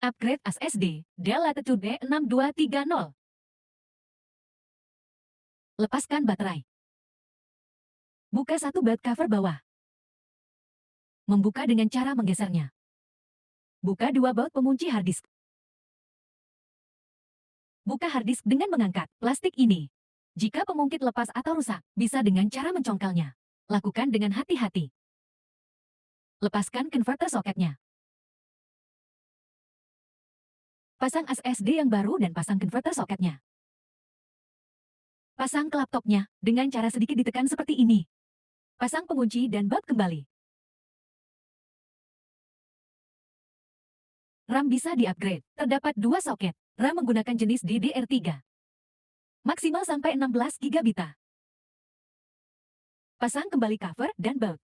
Upgrade SSD, Dell Latitude B6230. Lepaskan baterai. Buka satu baut cover bawah. Membuka dengan cara menggesernya. Buka dua baut pengunci harddisk. Buka harddisk dengan mengangkat plastik ini. Jika pengungkit lepas atau rusak, bisa dengan cara mencongkelnya. Lakukan dengan hati-hati. Lepaskan converter soketnya. Pasang SSD yang baru dan pasang converter soketnya. Pasang ke laptopnya dengan cara sedikit ditekan seperti ini. Pasang pengunci dan baut kembali. RAM bisa di-upgrade. Terdapat dua soket. RAM menggunakan jenis DDR3. Maksimal sampai 16 GB. Pasang kembali cover dan baut.